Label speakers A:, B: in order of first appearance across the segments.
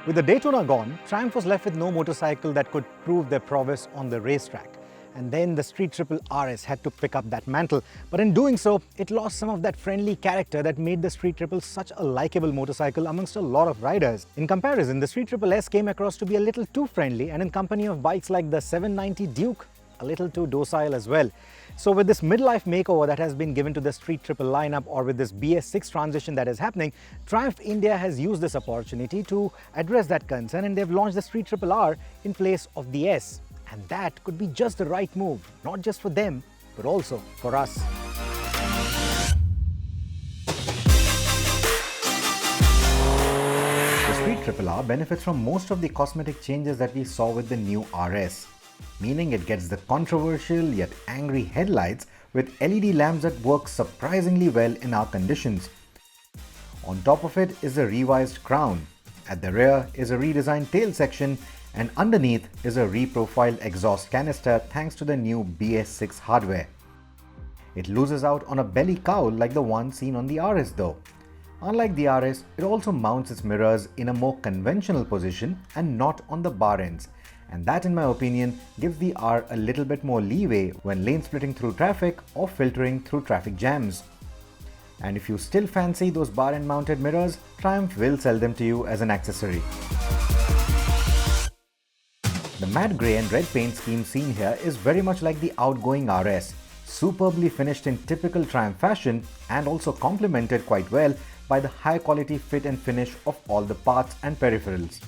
A: With the Daytona gone, Triumph was left with no motorcycle that could prove their prowess on the racetrack. And then the Street Triple RS had to pick up that mantle. But in doing so, it lost some of that friendly character that made the Street Triple such a likable motorcycle amongst a lot of riders. In comparison, the Street Triple S came across to be a little too friendly, and in company of bikes like the 790 Duke, a little too docile as well. So with this midlife makeover that has been given to the Street Triple lineup, or with this BS6 transition that is happening, Triumph India has used this opportunity to address that concern, and they've launched the Street Triple R in place of the S. And that could be just the right move, not just for them, but also for us. The Street Triple R benefits from most of the cosmetic changes that we saw with the new RS. Meaning it gets the controversial yet angry headlights with LED lamps that work surprisingly well in our conditions. On top of it is a revised crown. At the rear is a redesigned tail section, and underneath is a reprofiled exhaust canister thanks to the new BS6 hardware. It loses out on a belly cowl like the one seen on the RS though. Unlike the RS, it also mounts its mirrors in a more conventional position and not on the bar ends. And that, in my opinion, gives the R a little bit more leeway when lane splitting through traffic or filtering through traffic jams. And if you still fancy those bar end mounted mirrors, Triumph will sell them to you as an accessory. The matte grey and red paint scheme seen here is very much like the outgoing RS, superbly finished in typical Triumph fashion and also complemented quite well by the high quality fit and finish of all the parts and peripherals.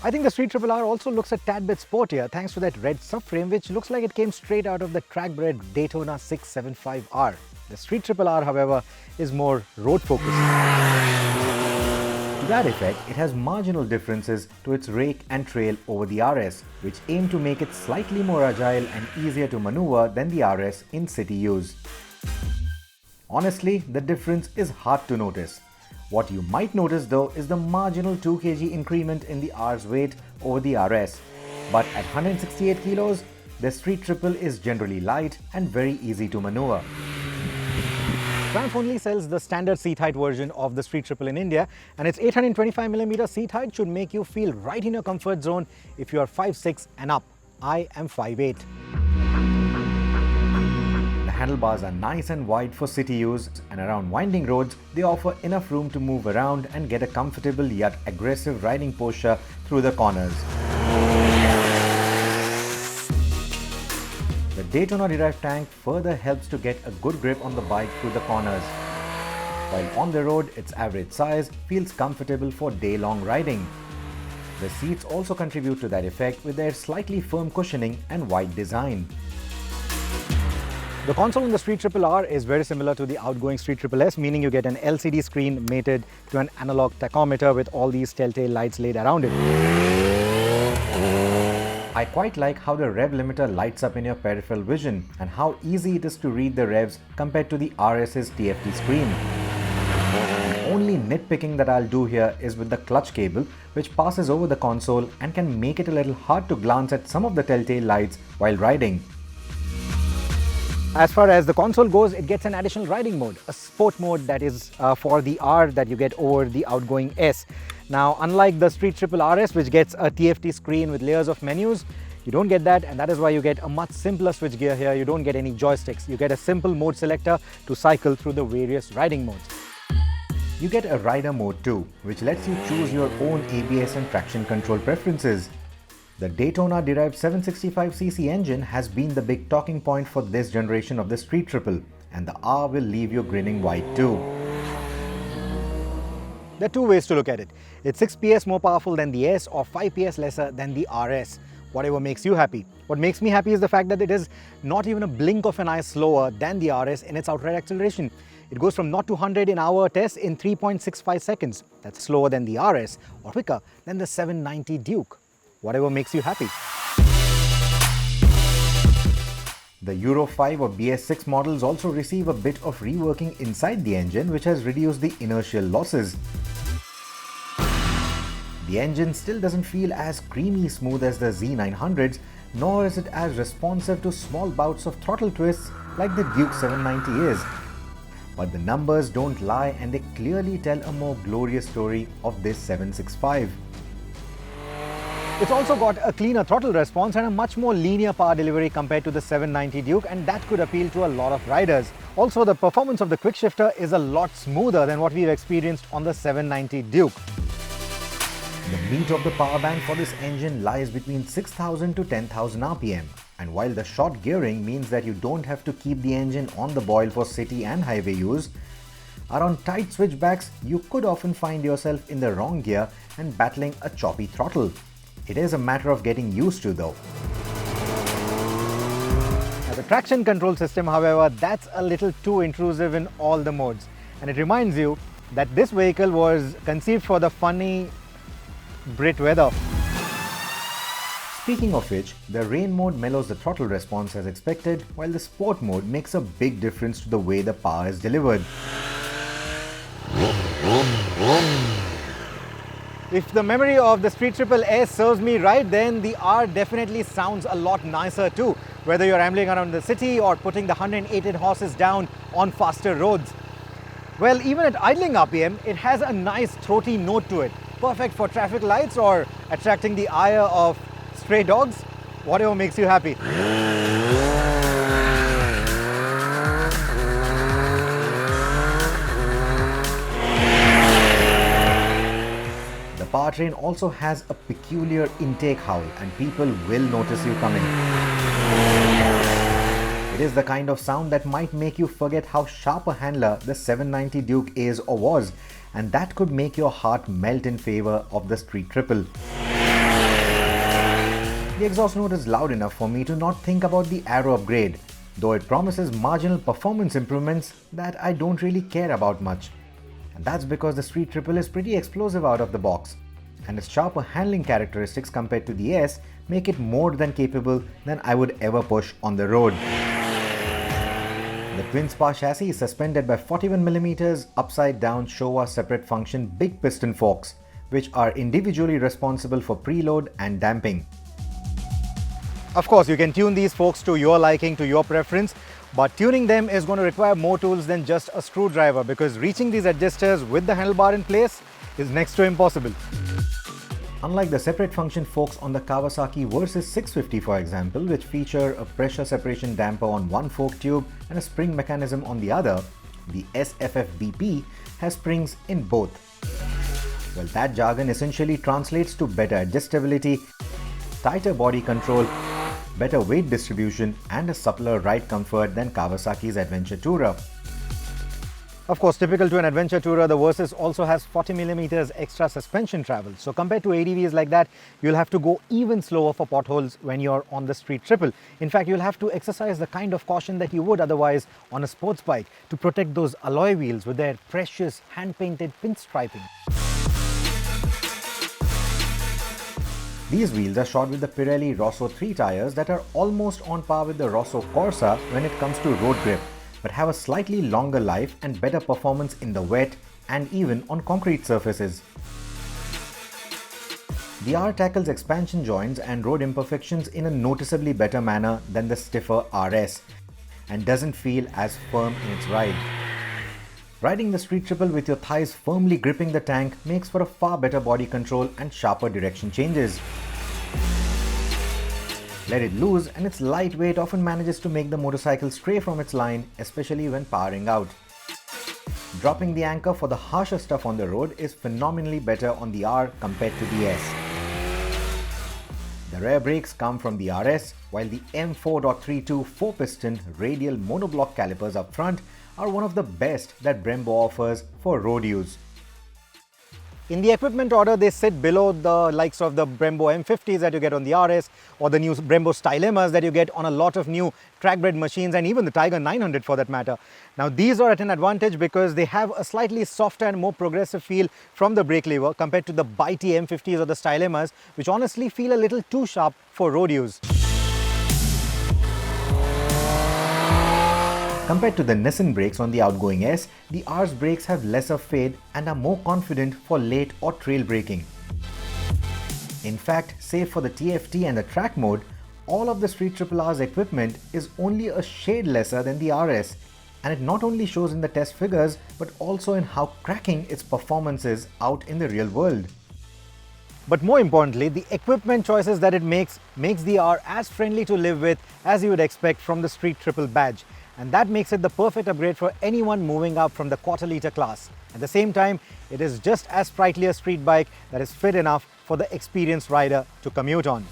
A: I think the Street Triple R also looks a tad bit sportier thanks to that red subframe, which looks like it came straight out of the track-bred Daytona 675R. The Street Triple R, however, is more road focused. To that effect, it has marginal differences to its rake and trail over the RS, which aim to make it slightly more agile and easier to maneuver than the RS in city use. Honestly, the difference is hard to notice. What you might notice though is the marginal 2 kg increment in the R's weight over the RS. But at 168 kilos, the Street Triple is generally light and very easy to maneuver. Triumph only sells the standard seat height version of the Street Triple in India, and its 825mm seat height should make you feel right in your comfort zone if you are 5'6" and up. I am 5'8". The handlebars are nice and wide for city use, and around winding roads, they offer enough room to move around and get a comfortable yet aggressive riding posture through the corners. The Daytona derived tank further helps to get a good grip on the bike through the corners. While on the road, its average size feels comfortable for day-long riding. The seats also contribute to that effect with their slightly firm cushioning and wide design. The console in the Street Triple R is very similar to the outgoing Street Triple S, meaning you get an LCD screen mated to an analog tachometer with all these telltale lights laid around it. I quite like how the rev limiter lights up in your peripheral vision and how easy it is to read the revs compared to the RS's TFT screen. The only nitpicking that I'll do here is with the clutch cable, which passes over the console and can make it a little hard to glance at some of the telltale lights while riding. As far as the console goes, it gets an additional riding mode, a sport mode that is for the R that you get over the outgoing S. Now, unlike the Street Triple RS, which gets a TFT screen with layers of menus, you don't get that, and that is why you get a much simpler switchgear here. You don't get any joysticks. You get a simple mode selector to cycle through the various riding modes. You get a rider mode too, which lets you choose your own ABS and traction control preferences. The Daytona-derived 765cc engine has been the big talking point for this generation of the Street Triple, and the R will leave you grinning wide too. There are two ways to look at it. It's 6 PS more powerful than the S or 5 PS lesser than the RS. Whatever makes you happy. What makes me happy is the fact that it is not even a blink of an eye slower than the RS in its outright acceleration. It goes from 0 to 100 in our test in 3.65 seconds. That's slower than the RS or quicker than the 790 Duke. Whatever makes you happy. The Euro 5 or BS6 models also receive a bit of reworking inside the engine, which has reduced the inertial losses. The engine still doesn't feel as creamy smooth as the Z900s, nor is it as responsive to small bouts of throttle twists like the Duke 790 is. But the numbers don't lie, and they clearly tell a more glorious story of this 765. It's also got a cleaner throttle response and a much more linear power delivery compared to the 790 Duke, and that could appeal to a lot of riders. Also, the performance of the quickshifter is a lot smoother than what we've experienced on the 790 Duke. The meat of the power band for this engine lies between 6,000 to 10,000 RPM. And while the short gearing means that you don't have to keep the engine on the boil for city and highway use, around tight switchbacks, you could often find yourself in the wrong gear and battling a choppy throttle. It is a matter of getting used to though. Now the traction control system, however, that's a little too intrusive in all the modes. And it reminds you that this vehicle was conceived for the funny Brit weather. Speaking of which, the rain mode mellows the throttle response as expected, while the sport mode makes a big difference to the way the power is delivered. If the memory of the Street Triple S serves me right, then the R definitely sounds a lot nicer too, whether you're rambling around the city or putting the 108 horses down on faster roads. Well, even at idling RPM, it has a nice throaty note to it, perfect for traffic lights or attracting the ire of stray dogs, whatever makes you happy. The powertrain also has a peculiar intake howl and people will notice you coming. It is the kind of sound that might make you forget how sharp a handler the 790 Duke is or was, and that could make your heart melt in favor of the Street Triple. The exhaust note is loud enough for me to not think about the aero upgrade, though it promises marginal performance improvements that I don't really care about much. And that's because the Street Triple is pretty explosive out of the box, and its sharper handling characteristics compared to the S make it more than capable than I would ever push on the road. The twin spar chassis is suspended by 41mm upside down Showa separate function big piston forks, which are individually responsible for preload and damping. Of course, you can tune these forks to your liking, to your preference, but tuning them is going to require more tools than just a screwdriver, because reaching these adjusters with the handlebar in place is next to impossible. Unlike the separate function forks on the Kawasaki Versys 650 for example, which feature a pressure separation damper on one fork tube and a spring mechanism on the other, the SFF-BP has springs in both. Well, that jargon essentially translates to better adjustability, tighter body control, better weight distribution and a suppler ride comfort than Kawasaki's Adventure Tourer. Of course, typical to an Adventure Tourer, the Versys also has 40mm extra suspension travel. So compared to ADVs like that, you'll have to go even slower for potholes when you're on the Street Triple. In fact, you'll have to exercise the kind of caution that you would otherwise on a sports bike to protect those alloy wheels with their precious hand-painted pinstriping. These wheels are shod with the Pirelli Rosso 3 tyres that are almost on par with the Rosso Corsa when it comes to road grip, but have a slightly longer life and better performance in the wet and even on concrete surfaces. The R tackles expansion joints and road imperfections in a noticeably better manner than the stiffer RS and doesn't feel as firm in its ride. Riding the Street Triple with your thighs firmly gripping the tank makes for a far better body control and sharper direction changes. Let it loose and its lightweight often manages to make the motorcycle stray from its line, especially when powering out. Dropping the anchor for the harsher stuff on the road is phenomenally better on the R compared to the S. The rear brakes come from the RS, while the M4.32 4-piston radial monoblock calipers up front are one of the best that Brembo offers for road use. In the equipment order, they sit below the likes of the Brembo M50s that you get on the RS or the new Brembo Stylemas that you get on a lot of new track-bred machines and even the Tiger 900 for that matter. Now these are at an advantage because they have a slightly softer and more progressive feel from the brake lever compared to the bitey M50s or the Stylemas, which honestly feel a little too sharp for road use. Compared to the Nissan brakes on the outgoing S, the R's brakes have lesser fade and are more confident for late or trail braking. In fact, save for the TFT and the track mode, all of the Street Triple R's equipment is only a shade lesser than the RS, and it not only shows in the test figures but also in how cracking its performance is out in the real world. But more importantly, the equipment choices that it makes the R as friendly to live with as you would expect from the Street Triple badge. And that makes it the perfect upgrade for anyone moving up from the quarter-litre class. At the same time, it is just as sprightly a street bike that is fit enough for the experienced rider to commute on.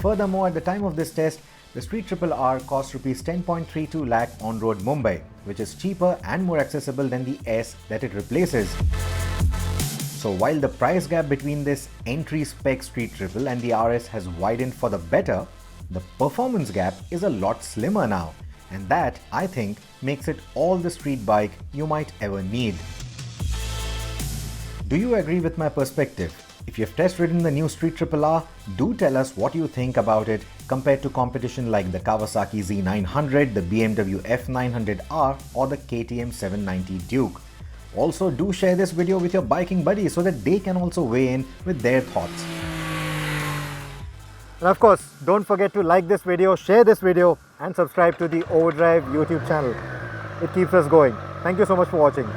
A: Furthermore, at the time of this test, the Street Triple R cost Rs 10.32 lakh on road Mumbai, which is cheaper and more accessible than the S that it replaces. So while the price gap between this entry spec Street Triple and the RS has widened for the better, the performance gap is a lot slimmer now, and that, I think, makes it all the street bike you might ever need. Do you agree with my perspective? If you've test ridden the new Street Triple R, do tell us what you think about it compared to competition like the Kawasaki Z900, the BMW F900R or the KTM 790 Duke. Also, do share this video with your biking buddies so that they can also weigh in with their thoughts. And of course, don't forget to like this video, share this video and subscribe to the OVERDRIVE YouTube channel. It keeps us going. Thank you so much for watching.